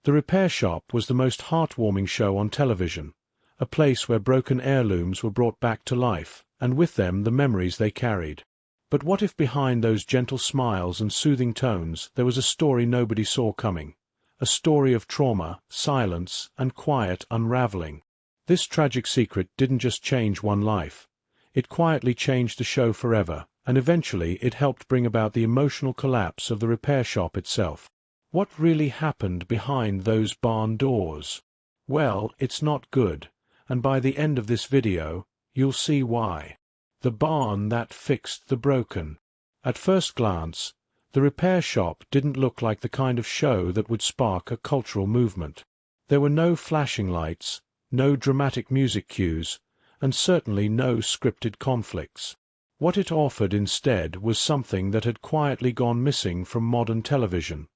The repair shop was the most heartwarming show on television, a place where broken heirlooms were brought back to life, and with them the memories they carried. But what if behind those gentle smiles and soothing tones there was a story nobody saw coming? A story of trauma, silence, and quiet unraveling. This tragic secret didn't just change one life. It quietly changed the show forever, and eventually it helped bring about the emotional collapse of the repair shop itself. What really happened behind those barn doors? Well, it's not good, and by the end of this video, you'll see why. The barn that fixed the broken. At first glance, the repair shop didn't look like the kind of show that would spark a cultural movement. There were no flashing lights, no dramatic music cues, and certainly no scripted conflicts. What it offered instead was something that had quietly gone missing from modern television: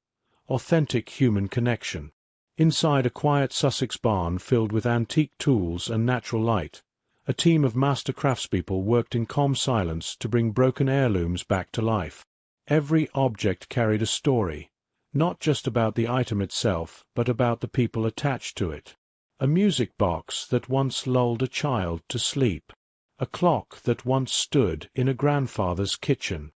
authentic human connection. Inside a quiet Sussex barn filled with antique tools and natural light, a team of master craftspeople worked in calm silence to bring broken heirlooms back to life. Every object carried a story, not just about the item itself, but about the people attached to it. A music box that once lulled a child to sleep. A clock that once stood in a grandfather's kitchen.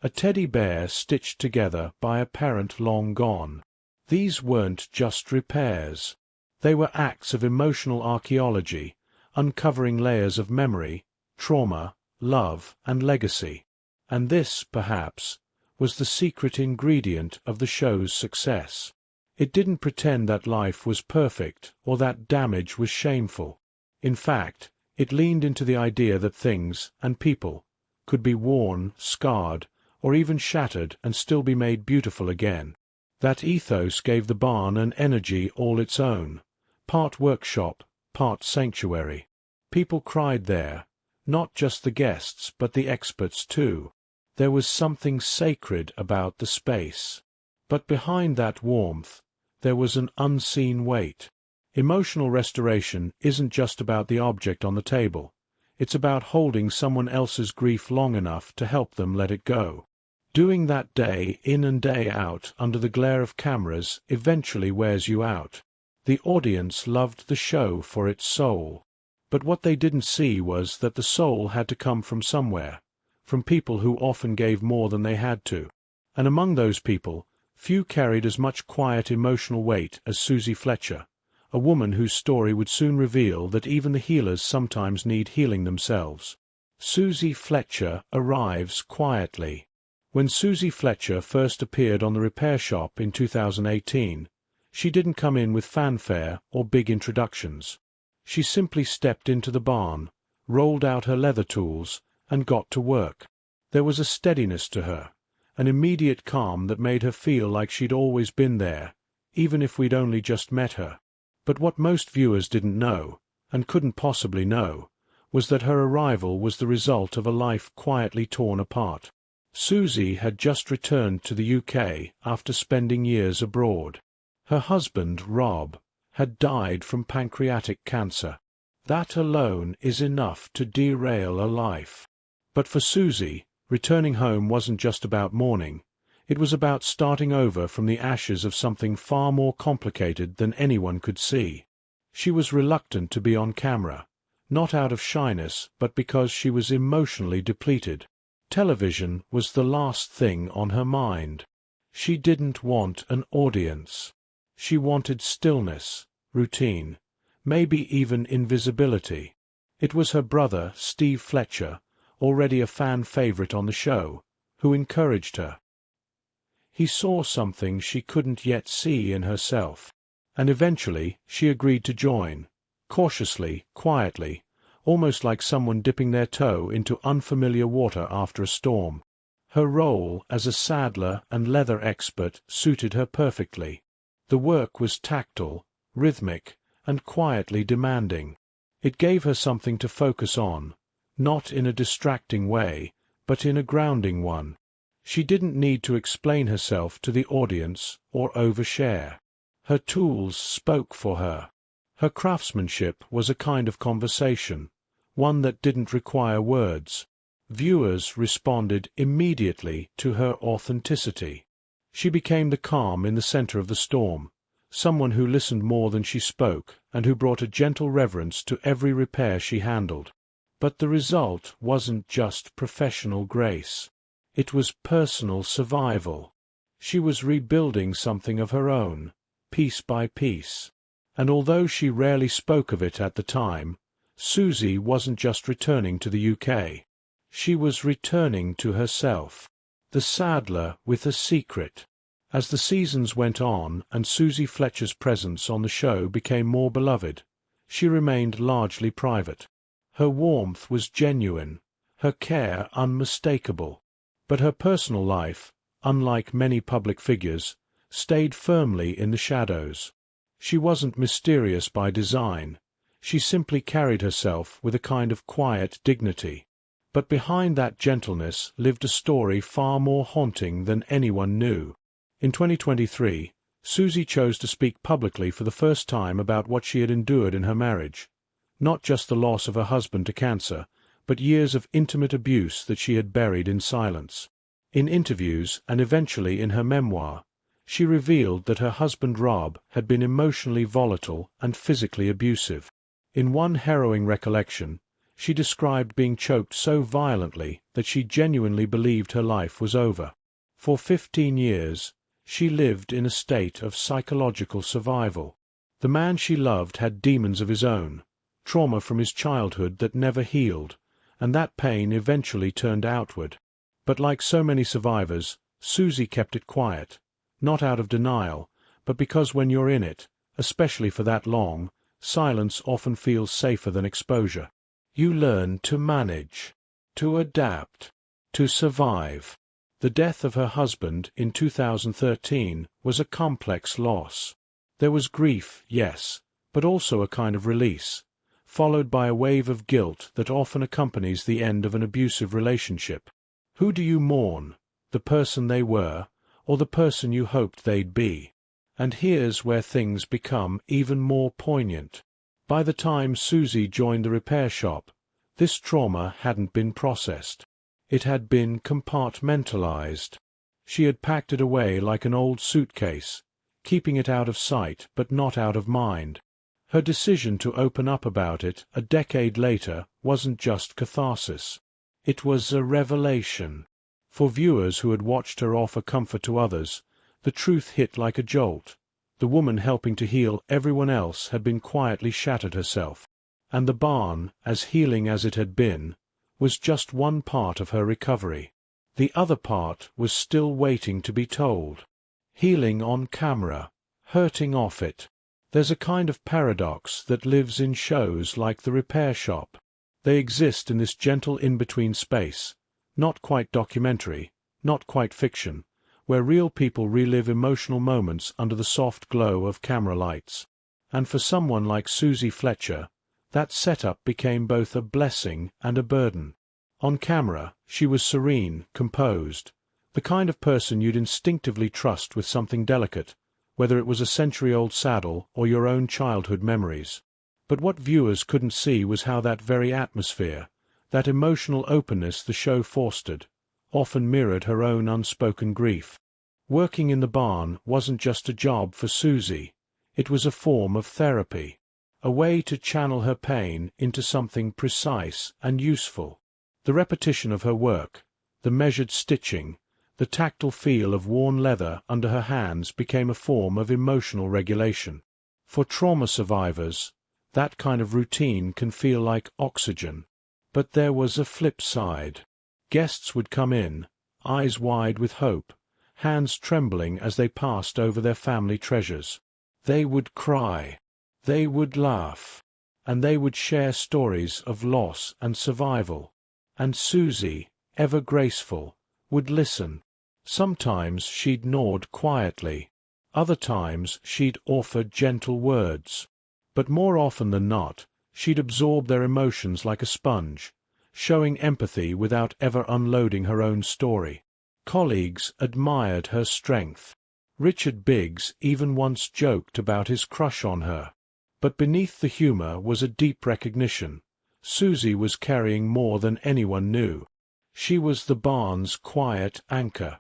A teddy bear stitched together by a parent long gone. These weren't just repairs. They were acts of emotional archaeology, uncovering layers of memory, trauma, love, and legacy. And this, perhaps, was the secret ingredient of the show's success. It didn't pretend that life was perfect or that damage was shameful. In fact, it leaned into the idea that things, and people, could be worn, scarred, or even shattered and still be made beautiful again. That ethos gave the barn an energy all its own, part workshop, part sanctuary. People cried there, not just the guests but the experts too. There was something sacred about the space. But behind that warmth, there was an unseen weight. Emotional restoration isn't just about the object on the table. It's about holding someone else's grief long enough to help them let it go. Doing that day in and day out under the glare of cameras eventually wears you out. The audience loved the show for its soul. But what they didn't see was that the soul had to come from somewhere, from people who often gave more than they had to. And among those people, few carried as much quiet emotional weight as Susie Fletcher, a woman whose story would soon reveal that even the healers sometimes need healing themselves. Susie Fletcher arrives quietly. When Susie Fletcher first appeared on the repair shop in 2018, she didn't come in with fanfare or big introductions. She simply stepped into the barn, rolled out her leather tools, and got to work. There was a steadiness to her, an immediate calm that made her feel like she'd always been there, even if we'd only just met her. But what most viewers didn't know, and couldn't possibly know, was that her arrival was the result of a life quietly torn apart. Susie had just returned to the UK after spending years abroad. Her husband, Rob, had died from pancreatic cancer. That alone is enough to derail a life. But for Susie, returning home wasn't just about mourning. It was about starting over from the ashes of something far more complicated than anyone could see. She was reluctant to be on camera, not out of shyness, but because she was emotionally depleted. Television was the last thing on her mind. She didn't want an audience. She wanted stillness, routine, maybe even invisibility. It was her brother, Steve Fletcher, already a fan favorite on the show, who encouraged her. He saw something she couldn't yet see in herself, and eventually she agreed to join, cautiously, quietly, almost like someone dipping their toe into unfamiliar water after a storm. Her role as a saddler and leather expert suited her perfectly. The work was tactile, rhythmic, and quietly demanding. It gave her something to focus on, not in a distracting way, but in a grounding one. She didn't need to explain herself to the audience or overshare. Her tools spoke for her. Her craftsmanship was a kind of conversation, one that didn't require words. Viewers responded immediately to her authenticity. She became the calm in the center of the storm, someone who listened more than she spoke and who brought a gentle reverence to every repair she handled. But the result wasn't just professional grace. It was personal survival. She was rebuilding something of her own, piece by piece. And although she rarely spoke of it at the time, Susie wasn't just returning to the UK. She was returning to herself. The saddler with a secret. As the seasons went on and Susie Fletcher's presence on the show became more beloved, she remained largely private. Her warmth was genuine, her care unmistakable. But her personal life, unlike many public figures, stayed firmly in the shadows. She wasn't mysterious by design. She simply carried herself with a kind of quiet dignity. But behind that gentleness lived a story far more haunting than anyone knew. In 2023, Susie chose to speak publicly for the first time about what she had endured in her marriage. Not just the loss of her husband to cancer, but years of intimate abuse that she had buried in silence. In interviews, and eventually in her memoir, she revealed that her husband Rob had been emotionally volatile and physically abusive. In one harrowing recollection, she described being choked so violently that she genuinely believed her life was over. For 15 years, she lived in a state of psychological survival. The man she loved had demons of his own, trauma from his childhood that never healed, and that pain eventually turned outward. But like so many survivors, Susie kept it quiet, not out of denial, but because when you're in it, especially for that long, silence often feels safer than exposure. You learn to manage, to adapt, to survive. The death of her husband in 2013 was a complex loss. There was grief, yes, but also a kind of release, followed by a wave of guilt that often accompanies the end of an abusive relationship. Who do you mourn, the person they were, or the person you hoped they'd be? And here's where things become even more poignant. By the time Susie joined the repair shop, this trauma hadn't been processed. It had been compartmentalized. She had packed it away like an old suitcase, keeping it out of sight but not out of mind. Her decision to open up about it a decade later wasn't just catharsis. It was a revelation. For viewers who had watched her offer comfort to others, the truth hit like a jolt. The woman helping to heal everyone else had been quietly shattered herself. And the barn, as healing as it had been, was just one part of her recovery. The other part was still waiting to be told. Healing on camera, hurting off it. There's a kind of paradox that lives in shows like The Repair Shop. They exist in this gentle in-between space, not quite documentary, not quite fiction, where real people relive emotional moments under the soft glow of camera lights. And for someone like Susie Fletcher, that setup became both a blessing and a burden. On camera, she was serene, composed, the kind of person you'd instinctively trust with something delicate, whether it was a century-old saddle or your own childhood memories. But what viewers couldn't see was how that very atmosphere, that emotional openness the show fostered, often mirrored her own unspoken grief. Working in the barn wasn't just a job for Susie, it was a form of therapy. A way to channel her pain into something precise and useful. The repetition of her work, the measured stitching, the tactile feel of worn leather under her hands became a form of emotional regulation. For trauma survivors, that kind of routine can feel like oxygen. But there was a flip side. Guests would come in, eyes wide with hope, hands trembling as they passed over their family treasures. They would cry. They would laugh, and they would share stories of loss and survival. And Susie, ever graceful, would listen. Sometimes she'd nod quietly. Other times she'd offer gentle words. But more often than not, she'd absorb their emotions like a sponge, showing empathy without ever unloading her own story. Colleagues admired her strength. Richard Biggs even once joked about his crush on her. But beneath the humor was a deep recognition. Susie was carrying more than anyone knew. She was the barn's quiet anchor.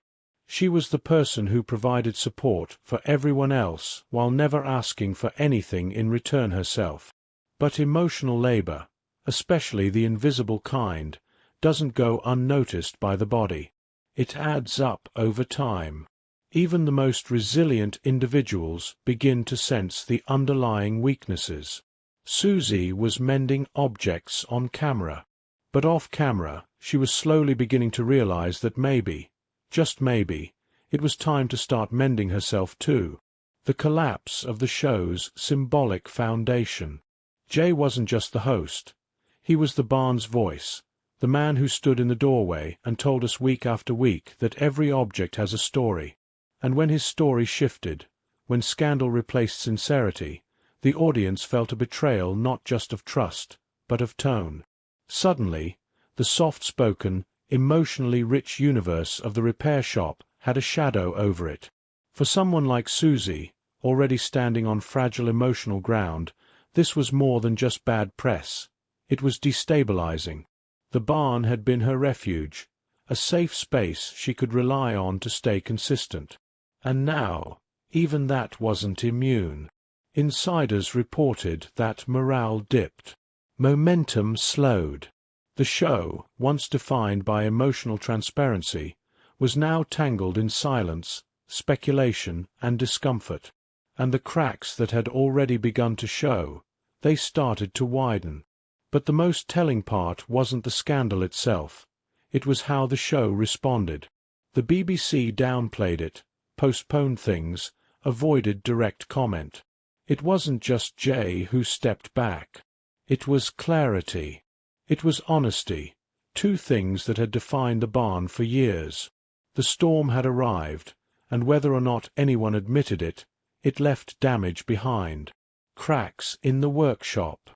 She was the person who provided support for everyone else while never asking for anything in return herself. But emotional labor, especially the invisible kind, doesn't go unnoticed by the body. It adds up over time. Even the most resilient individuals begin to sense the underlying weaknesses. Susie was mending objects on camera. But off camera, she was slowly beginning to realize that maybe, just maybe, it was time to start mending herself too. The collapse of the show's symbolic foundation. Jay wasn't just the host. He was the barn's voice, the man who stood in the doorway and told us week after week that every object has a story. And when his story shifted, when scandal replaced sincerity, the audience felt a betrayal not just of trust, but of tone. Suddenly, the soft-spoken, emotionally rich universe of the repair shop had a shadow over it. For someone like Susie, already standing on fragile emotional ground, this was more than just bad press. It was destabilizing. The barn had been her refuge, a safe space she could rely on to stay consistent. And now, even that wasn't immune. Insiders reported that morale dipped. Momentum slowed. The show, once defined by emotional transparency, was now tangled in silence, speculation, and discomfort. And the cracks that had already begun to show, they started to widen. But the most telling part wasn't the scandal itself. It was how the show responded. The BBC downplayed it, postponed things, avoided direct comment. It wasn't just Jay who stepped back. It was clarity. It was honesty, two things that had defined the barn for years. The storm had arrived, and whether or not anyone admitted it, it left damage behind. Cracks in the workshop.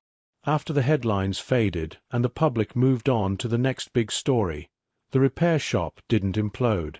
After the headlines faded and the public moved on to the next big story, the repair shop didn't implode.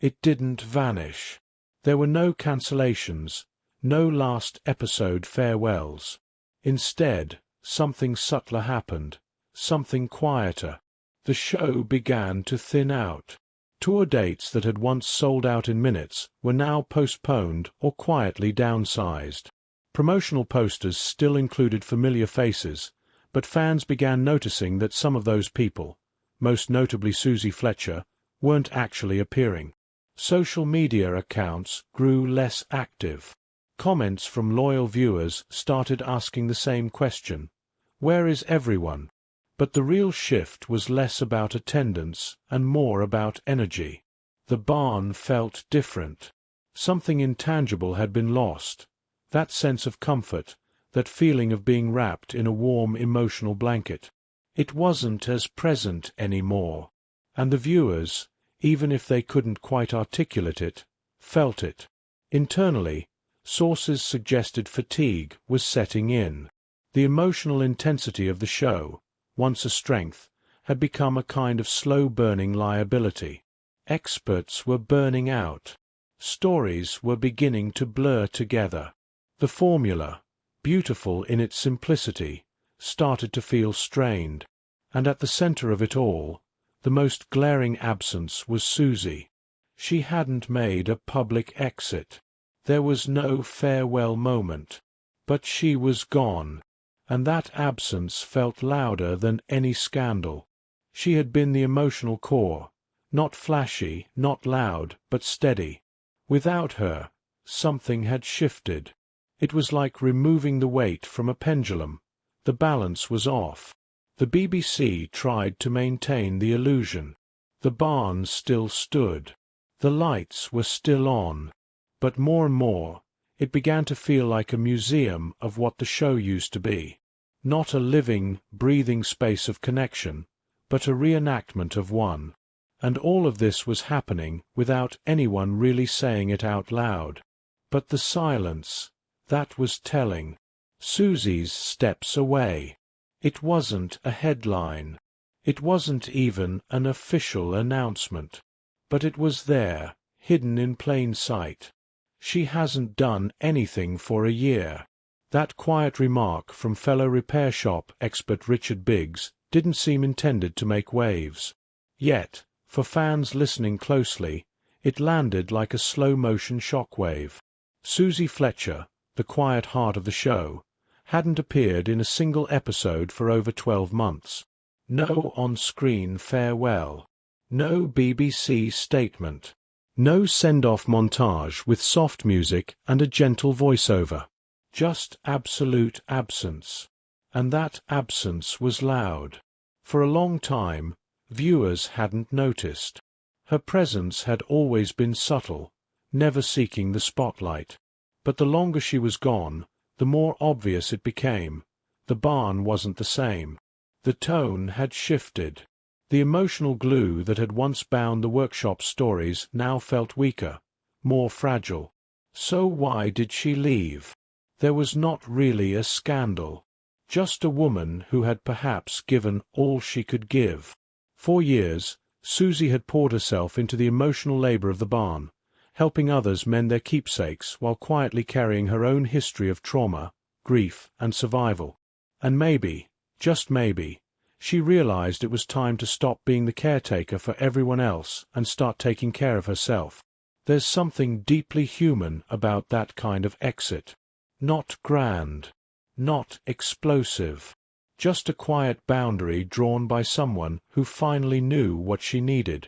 It didn't vanish. There were no cancellations, no last episode farewells. Instead, something subtler happened, something quieter. The show began to thin out. Tour dates that had once sold out in minutes were now postponed or quietly downsized. Promotional posters still included familiar faces, but fans began noticing that some of those people, most notably Susie Fletcher, weren't actually appearing. Social media accounts grew less active. Comments from loyal viewers started asking the same question: where is everyone? But the real shift was less about attendance and more about energy. The barn felt different. Something intangible had been lost. That sense of comfort, that feeling of being wrapped in a warm emotional blanket. It wasn't as present anymore. And the viewers, even if they couldn't quite articulate it, felt it. Internally, sources suggested fatigue was setting in. The emotional intensity of the show, once a strength, had become a kind of slow-burning liability. Experts were burning out. Stories were beginning to blur together. The formula, beautiful in its simplicity, started to feel strained. And at the center of it all, the most glaring absence was Susie. She hadn't made a public exit. There was no farewell moment. But she was gone. And that absence felt louder than any scandal. She had been the emotional core, not flashy, not loud, but steady. Without her, something had shifted. It was like removing the weight from a pendulum. The balance was off. The BBC tried to maintain the illusion. The barn still stood. The lights were still on. But more and more, it began to feel like a museum of what the show used to be. Not a living, breathing space of connection, but a reenactment of one. And all of this was happening without anyone really saying it out loud. But the silence, that was telling. Susie's steps away. It wasn't a headline. It wasn't even an official announcement. But it was there, hidden in plain sight. She hasn't done anything for a year. That quiet remark from fellow repair shop expert Richard Biggs didn't seem intended to make waves. Yet, for fans listening closely, It landed like a slow-motion shockwave. Susie Fletcher, the quiet heart of the show, hadn't appeared in a single episode for over 12 months. No on-screen farewell. No BBC statement. No send-off montage with soft music and a gentle voiceover. Just absolute absence. And that absence was loud. For a long time, viewers hadn't noticed. Her presence had always been subtle, never seeking the spotlight. But the longer she was gone, the more obvious it became. The barn wasn't the same. The tone had shifted. The emotional glue that had once bound the workshop stories now felt weaker, more fragile. So why did she leave? There was not really a scandal. Just a woman who had perhaps given all she could give. For years, Susie had poured herself into the emotional labor of the barn, helping others mend their keepsakes while quietly carrying her own history of trauma, grief, and survival. And maybe, just maybe, she realized it was time to stop being the caretaker for everyone else and start taking care of herself. There's something deeply human about that kind of exit. Not grand. Not explosive. Just a quiet boundary drawn by someone who finally knew what she needed.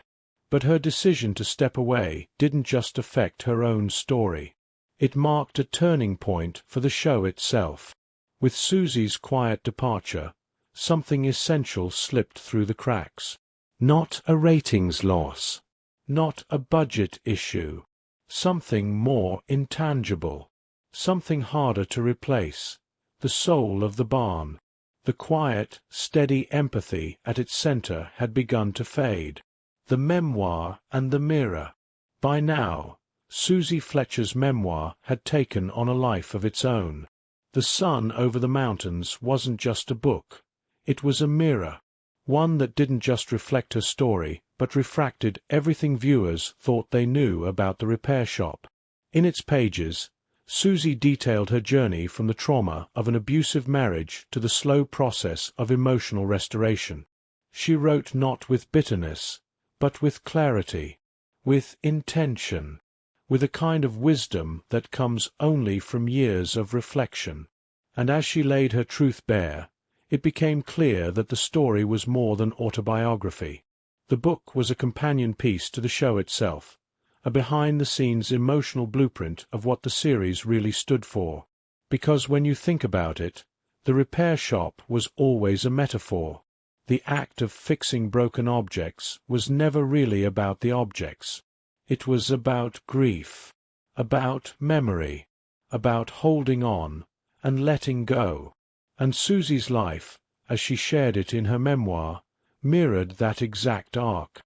But her decision to step away didn't just affect her own story. It marked a turning point for the show itself. With Susie's quiet departure, something essential slipped through the cracks. Not a ratings loss. Not a budget issue. Something more intangible. Something harder to replace. The soul of the barn. The quiet, steady empathy at its center had begun to fade. The memoir and the mirror. By now, Susie Fletcher's memoir had taken on a life of its own. The Sun Over the Mountains wasn't just a book. It was a mirror. One that didn't just reflect her story, but refracted everything viewers thought they knew about the repair shop. In its pages, Susie detailed her journey from the trauma of an abusive marriage to the slow process of emotional restoration. She wrote not with bitterness, but with clarity, with intention, with a kind of wisdom that comes only from years of reflection. And as she laid her truth bare, it became clear that the story was more than autobiography. The book was a companion piece to the show itself, a behind-the-scenes emotional blueprint of what the series really stood for. Because when you think about it, the repair shop was always a metaphor. The act of fixing broken objects was never really about the objects. It was about grief, about memory, about holding on and letting go. And Susie's life, as she shared it in her memoir, mirrored that exact arc.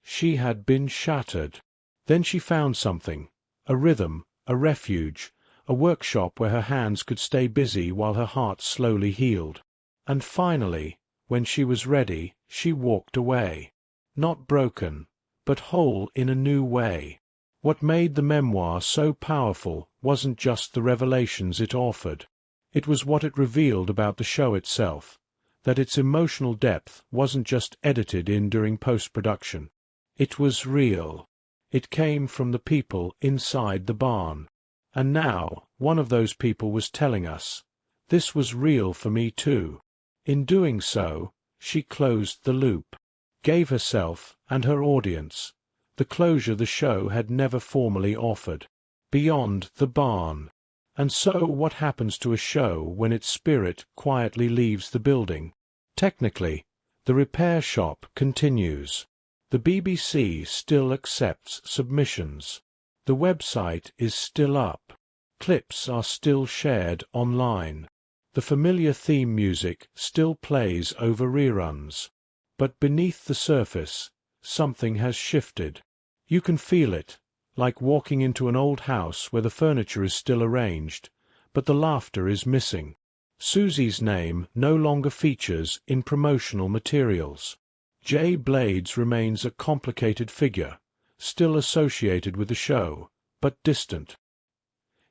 She had been shattered. Then she found something, a rhythm, a refuge, a workshop where her hands could stay busy while her heart slowly healed. And finally, when she was ready, she walked away. Not broken, but whole in a new way. What made the memoir so powerful wasn't just the revelations it offered. It was what it revealed about the show itself, that its emotional depth wasn't just edited in during post-production. It was real. It came from the people inside the barn. And now, one of those people was telling us, this was real for me too. In doing so, she closed the loop, gave herself and her audience the closure the show had never formally offered. Beyond the barn. And so what happens to a show when its spirit quietly leaves the building? Technically, the repair shop continues. The BBC still accepts submissions. The website is still up. Clips are still shared online. The familiar theme music still plays over reruns. But beneath the surface, something has shifted. You can feel it, like walking into an old house where the furniture is still arranged, but the laughter is missing. Susie's name no longer features in promotional materials. Jay Blades remains a complicated figure, still associated with the show, but distant.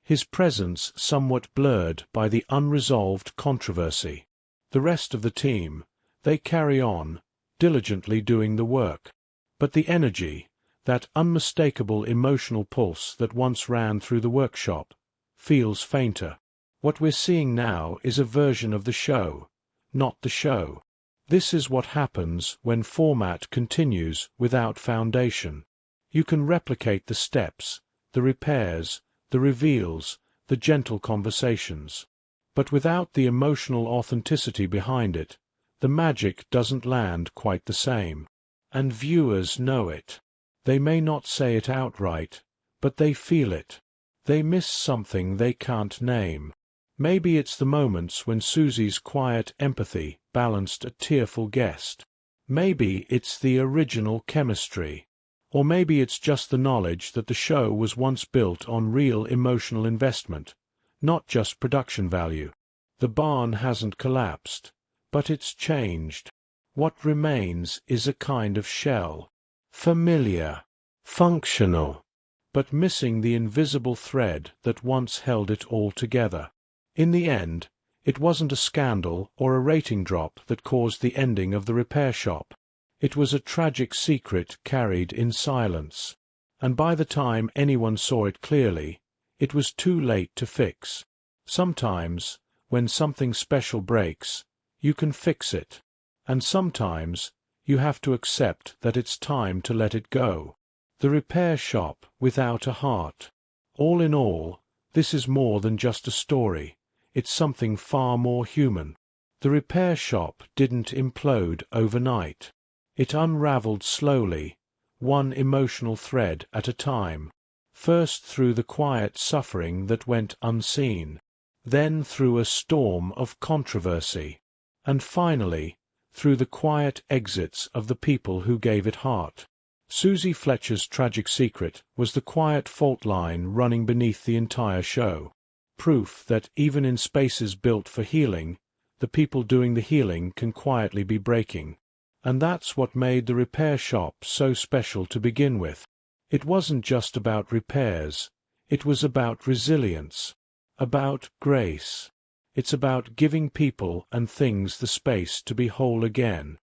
His presence somewhat blurred by the unresolved controversy. The rest of the team, they carry on, diligently doing the work. But the energy, That unmistakable emotional pulse that once ran through the workshop feels fainter. What we're seeing now is a version of the show, not the show. This is what happens when format continues without foundation. You can replicate the steps, the repairs, the reveals, the gentle conversations. But without the emotional authenticity behind it, the magic doesn't land quite the same. And viewers know it. They may not say it outright, but they feel it. They miss something they can't name. Maybe it's the moments when Susie's quiet empathy balanced a tearful guest. Maybe it's the original chemistry. Or maybe it's just the knowledge that the show was once built on real emotional investment, not just production value. The barn hasn't collapsed, but it's changed. What remains is a kind of shell. Familiar, functional, but missing the invisible thread that once held it all together. In the end, it wasn't a scandal or a rating drop that caused the ending of the repair shop. It was a tragic secret carried in silence. And by the time anyone saw it clearly, it was too late to fix. Sometimes, when something special breaks, you can fix it. And sometimes, you have to accept that it's time to let it go. The repair shop without a heart. All in all, this is more than just a story. It's something far more human. The repair shop didn't implode overnight. It unraveled slowly, one emotional thread at a time. First through the quiet suffering that went unseen, then through a storm of controversy, and finally, through the quiet exits of the people who gave it heart. Susie Fletcher's tragic secret was the quiet fault line running beneath the entire show. Proof that even in spaces built for healing, the people doing the healing can quietly be breaking. And that's what made the repair shop so special to begin with. It wasn't just about repairs. It was about resilience, about grace. It's about giving people and things the space to be whole again.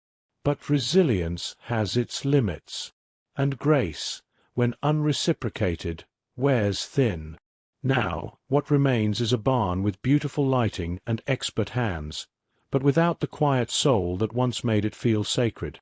But resilience has its limits. And grace, when unreciprocated, wears thin. Now, what remains is a barn with beautiful lighting and expert hands, but without the quiet soul that once made it feel sacred.